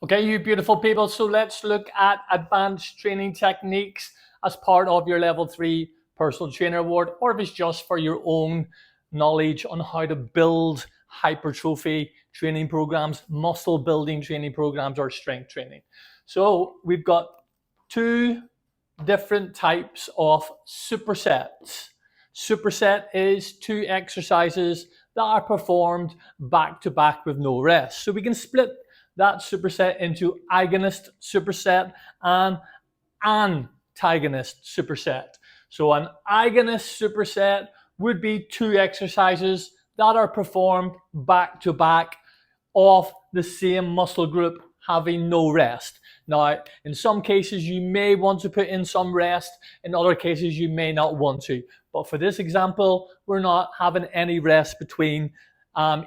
Okay, you beautiful people. So let's look at advanced training techniques as part of your level 3 personal trainer award, or if it's just for your own knowledge on how to build hypertrophy training programs, muscle building training programs, or strength training. So we've got two different types of supersets. Superset is two exercises that are performed back to back with no rest. So we can split that superset into agonist superset and antagonist superset. So an agonist superset would be two exercises that are performed back to back of the same muscle group having no rest. Now, in some cases, you may want to put in some rest. In other cases, you may not want to. But for this example, we're not having any rest between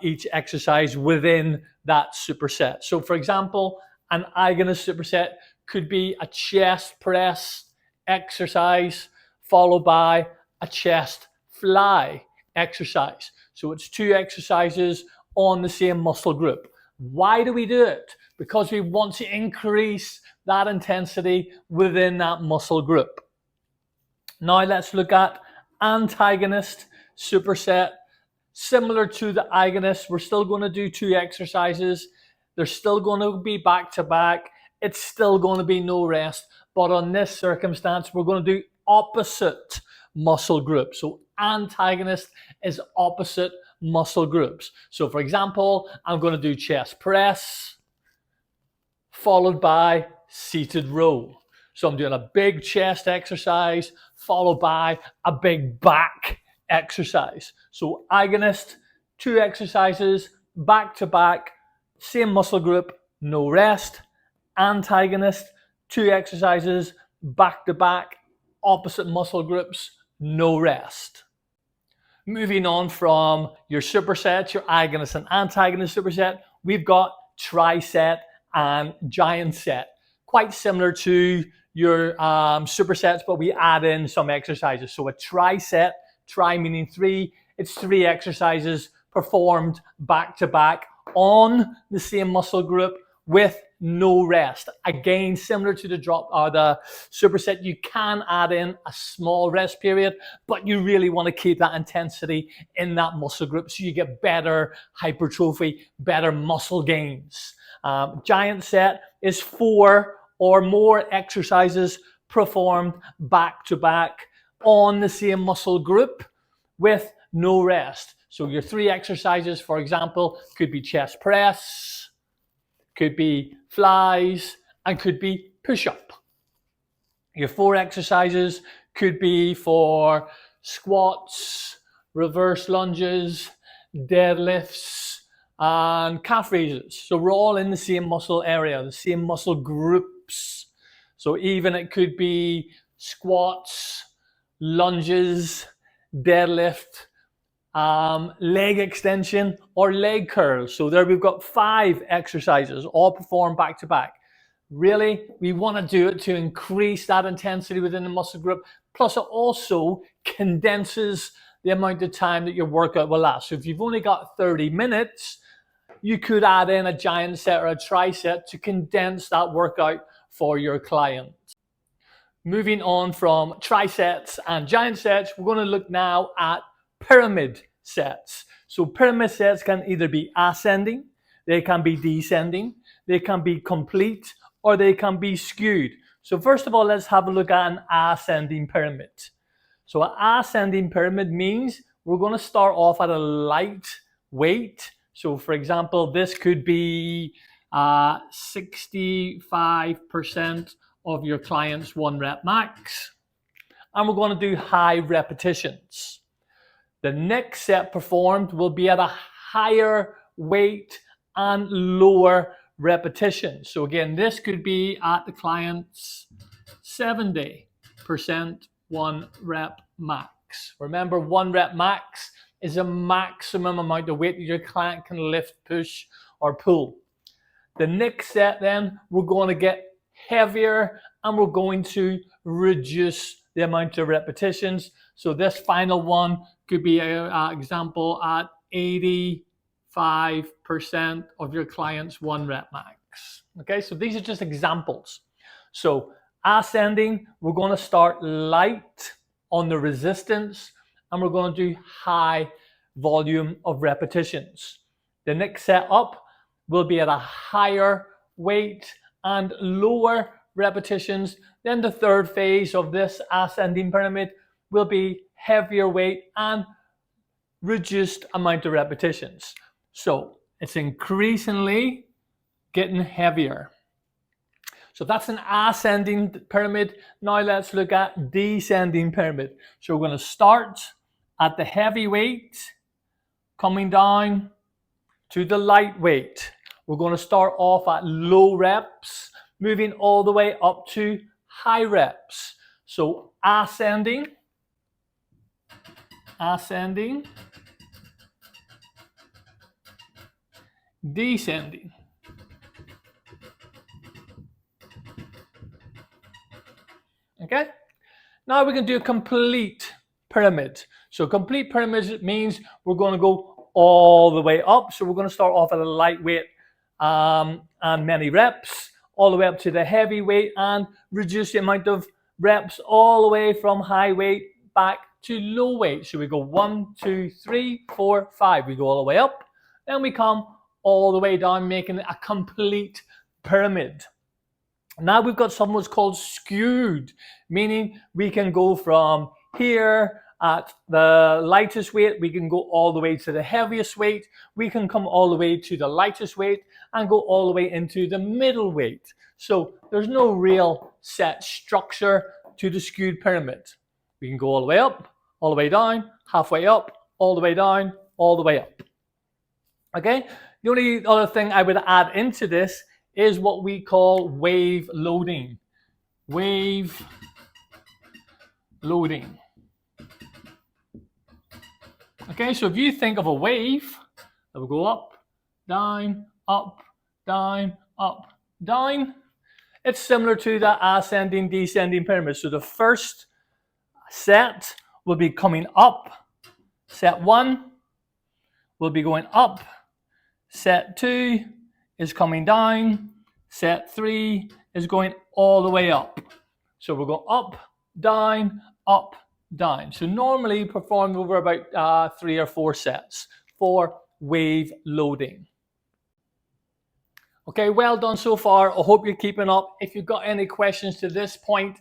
each exercise within that superset. So for example, an agonist superset could be a chest press exercise followed by a chest fly exercise. So it's two exercises on the same muscle group. Why do we do it? Because we want to increase that intensity within that muscle group. Now let's look at antagonist superset. Similar to the agonist, we're still going to do two exercises. They're still going to be back to back. It's still going to be no rest. But on this circumstance, we're going to do opposite muscle groups. So antagonist is opposite muscle groups. So for example, I'm going to do chest press followed by seated row. So I'm doing a big chest exercise followed by a big back exercise. So agonist, two exercises back to back, same muscle group, no rest. Antagonist, two exercises back to back, opposite muscle groups, no rest. Moving on from your supersets, your agonist and antagonist superset, we've got triset and giant set. Quite similar to your supersets, but we add in some exercises. So a triset, tri meaning three, it's three exercises performed back to back on the same muscle group with no rest. Again, similar to the superset, you can add in a small rest period, but you really want to keep that intensity in that muscle group so you get better hypertrophy, better muscle gains. Giant set is 4 or more exercises performed back to back on the same muscle group with no rest. So your 3 exercises, for example, could be chest press, could be flies, and could be push-up. Your 4 exercises could be for squats, reverse lunges, deadlifts, and calf raises. So we're all in the same muscle area, the same muscle groups. So even it could be squats, lunges, deadlift, leg extension, or leg curls. So there we've got 5 exercises all performed back to back. Really, we want to do it to increase that intensity within the muscle group. Plus it also condenses the amount of time that your workout will last. So if you've only got 30 minutes, you could add in a giant set or a triset to condense that workout for your client. Moving on from trisets and giant sets, we're going to look now at pyramid sets. So pyramid sets can either be ascending, they can be descending, they can be complete, or they can be skewed. So first of all, let's have a look at an ascending pyramid. So an ascending pyramid means we're going to start off at a light weight. So for example, this could be 65% of your client's 1 rep max. And we're going to do high repetitions. The next set performed will be at a higher weight and lower repetition. So again, this could be at the client's 70% 1 rep max. Remember, 1 rep max is a maximum amount of weight that your client can lift, push, or pull. The next set then, we're going to get heavier and we're going to reduce the amount of repetitions. So this final one could be an example at 80, 5% of your client's 1 rep max. Okay, so these are just examples. So ascending, we're going to start light on the resistance and we're going to do high volume of repetitions. The next set up will be at a higher weight and lower repetitions. Then the third phase of this ascending pyramid will be heavier weight and reduced amount of repetitions. So it's increasingly getting heavier. So that's an ascending pyramid. Now let's look at descending pyramid. So we're going to start at the heavy weight, coming down to the lightweight. We're going to start off at low reps, moving all the way up to high reps. So ascending, descending. Okay, now we can do a complete pyramid. So complete pyramid means we're going to go all the way up. So we're going to start off at a lightweight and many reps, all the way up to the heavy weight and reduce the amount of reps all the way from high weight back to low weight. So we go 1, 2, 3, 4, 5. We go all the way up, then we come all the way down, making it a complete pyramid. Now we've got something what's called skewed, meaning we can go from here at the lightest weight, we can go all the way to the heaviest weight, we can come all the way to the lightest weight and go all the way into the middle weight. So there's no real set structure to the skewed pyramid. We can go all the way up, all the way down, halfway up, all the way down, all the way up. Okay, the only other thing I would add into this is what we call wave loading. Wave loading. Okay, so if you think of a wave that will go up, down, up, down, up, down, it's similar to the ascending, descending pyramid. So the first set will be coming up. Set 1 will be going up. Set 2 is coming down. Set 3 is going all the way up. So we'll go up, down, up, down. So normally performed over about 3 or 4 sets for wave loading. Okay, well done so far. I hope you're keeping up. If you've got any questions to this point,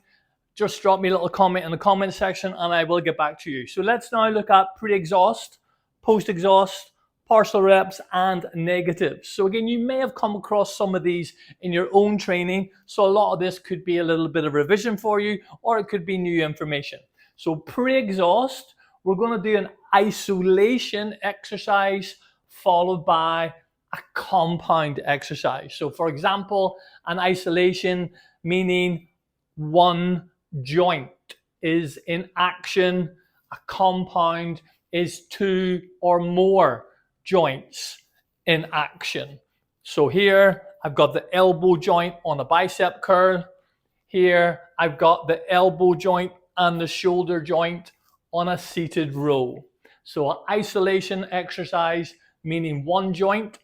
just drop me a little comment in the comment section and I will get back to you. So let's now look at pre-exhaust, post-exhaust, partial reps and negatives. So again, you may have come across some of these in your own training. So a lot of this could be a little bit of revision for you or it could be new information. So pre-exhaust, we're going to do an isolation exercise followed by a compound exercise. So for example, an isolation meaning one joint is in action. A compound is 2 or more joints in action. So here I've got the elbow joint on a bicep curl. Here I've got the elbow joint and the shoulder joint on a seated row. So an isolation exercise meaning one joint,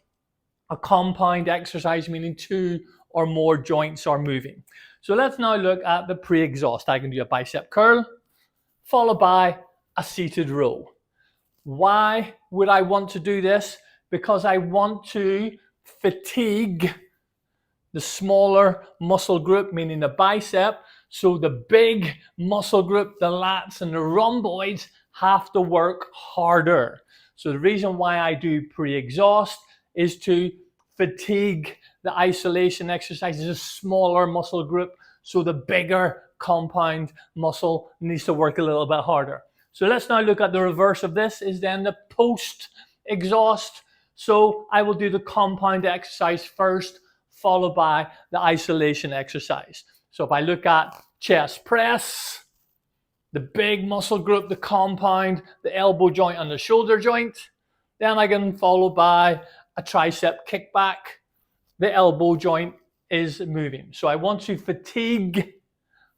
a compound exercise meaning 2 or more joints are moving. So let's now look at the pre-exhaust. I can do a bicep curl followed by a seated row. Why would I want to do this? Because I want to fatigue the smaller muscle group, meaning the bicep. So the big muscle group, the lats and the rhomboids, have to work harder. So the reason why I do pre-exhaust is to fatigue the isolation exercise. Is a smaller muscle group, so the bigger compound muscle needs to work a little bit harder. So let's now look at the reverse of this, is then the post-exhaust. So I will do the compound exercise first, followed by the isolation exercise. So if I look at chest press, the big muscle group, the compound, the elbow joint and the shoulder joint, then I can follow by a tricep kickback. The elbow joint is moving. So I want to fatigue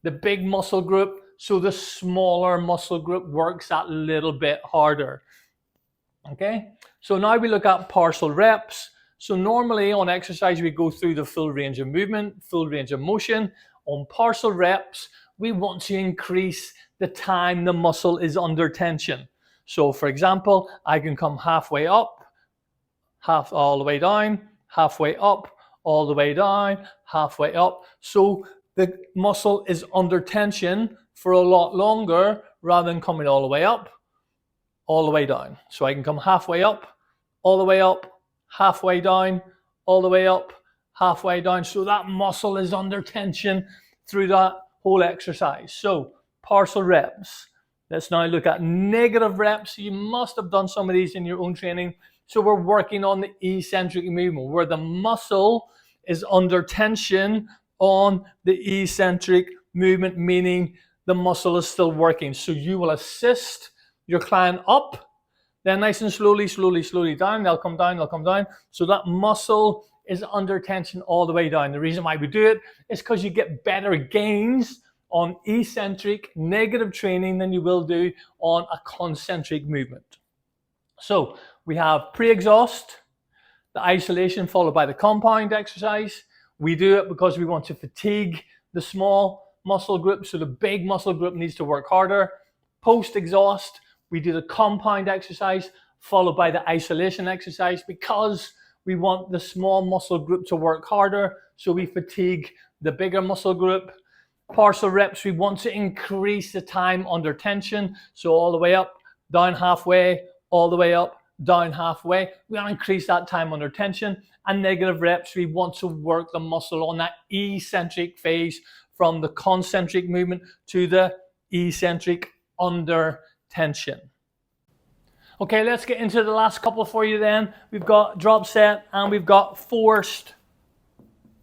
the big muscle group so the smaller muscle group works that little bit harder. Okay, so now we look at partial reps. So normally on exercise, we go through the full range of movement, full range of motion. On partial reps, we want to increase the time the muscle is under tension. So for example, I can come halfway up, half all the way down, halfway up, all the way down, halfway up. So the muscle is under tension for a lot longer rather than coming all the way up, all the way down. So I can come halfway up, all the way up, halfway down, all the way up, halfway down. So that muscle is under tension through that whole exercise. So partial reps. Let's now look at negative reps. You must have done some of these in your own training. So we're working on the eccentric movement where the muscle is under tension on the eccentric movement, meaning the muscle is still working. So you will assist your client up, then nice and slowly down. They'll come down, they'll come down. So that muscle is under tension all the way down. The reason why we do it is because you get better gains on eccentric negative training than you will do on a concentric movement. So we have pre-exhaust, the isolation followed by the compound exercise. We do it because we want to fatigue the small muscle group, so the big muscle group needs to work harder. Post-exhaust, we do the compound exercise followed by the isolation exercise because we want the small muscle group to work harder, so we fatigue the bigger muscle group. Partial reps, we want to increase the time under tension, so all the way up, down halfway, all the way up, down halfway. We want to increase that time under tension. And negative reps, we want to work the muscle on that eccentric phase from the concentric movement to the eccentric under tension. Okay, let's get into the last couple for you then. We've got drop set and we've got forced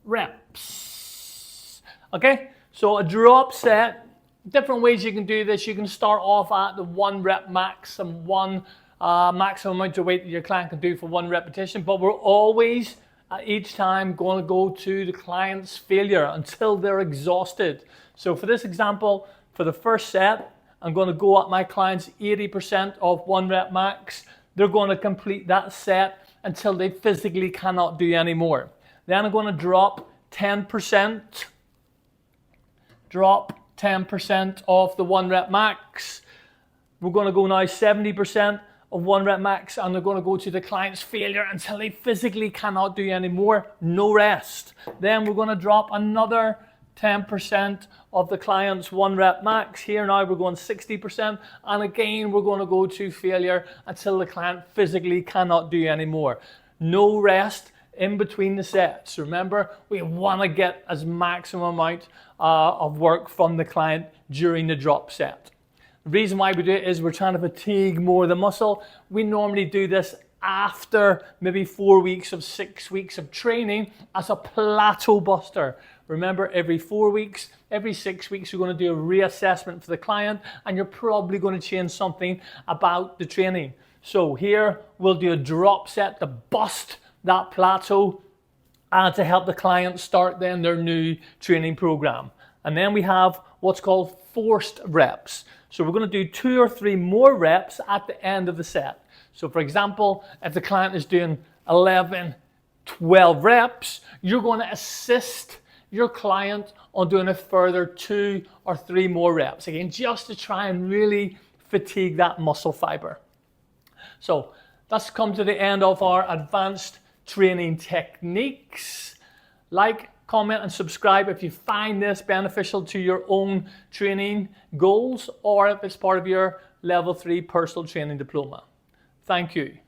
reps. Okay, so a drop set, different ways you can do this. You can start off at the 1 rep max and one maximum amount of weight that your client can do for 1 repetition, but we're always at each time going to go to the client's failure until they're exhausted. So for this example, for the first set, I'm going to go at my clients 80% of 1 rep max. They're going to complete that set until they physically cannot do any more. Then I'm going to drop 10%. Drop 10% of the 1 rep max. We're going to go now 70% of 1 rep max, and they're going to go to the client's failure until they physically cannot do any more. No rest. Then we're going to drop another 10% of the client's 1 rep max. Here now we're going 60%, and again we're going to go to failure until the client physically cannot do any more. No rest in between the sets. Remember, we want to get as maximum amount of work from the client during the drop set. The reason why we do it is we're trying to fatigue more the muscle. We normally do this after maybe 4 weeks of 6 weeks of training as a plateau buster. Remember, every 4 weeks, every 6 weeks, you're going to do a reassessment for the client, and you're probably going to change something about the training. So here we'll do a drop set to bust that plateau and to help the client start then their new training program. And then we have what's called forced reps. So we're going to do 2 or 3 more reps at the end of the set. So for example, if the client is doing 11, 12 reps, you're going to assist your client on doing a further 2 or 3 more reps. Again, just to try and really fatigue that muscle fiber. So that's come to the end of our advanced training techniques. Like, comment and subscribe if you find this beneficial to your own training goals or if it's part of your level 3 personal training diploma. Thank you.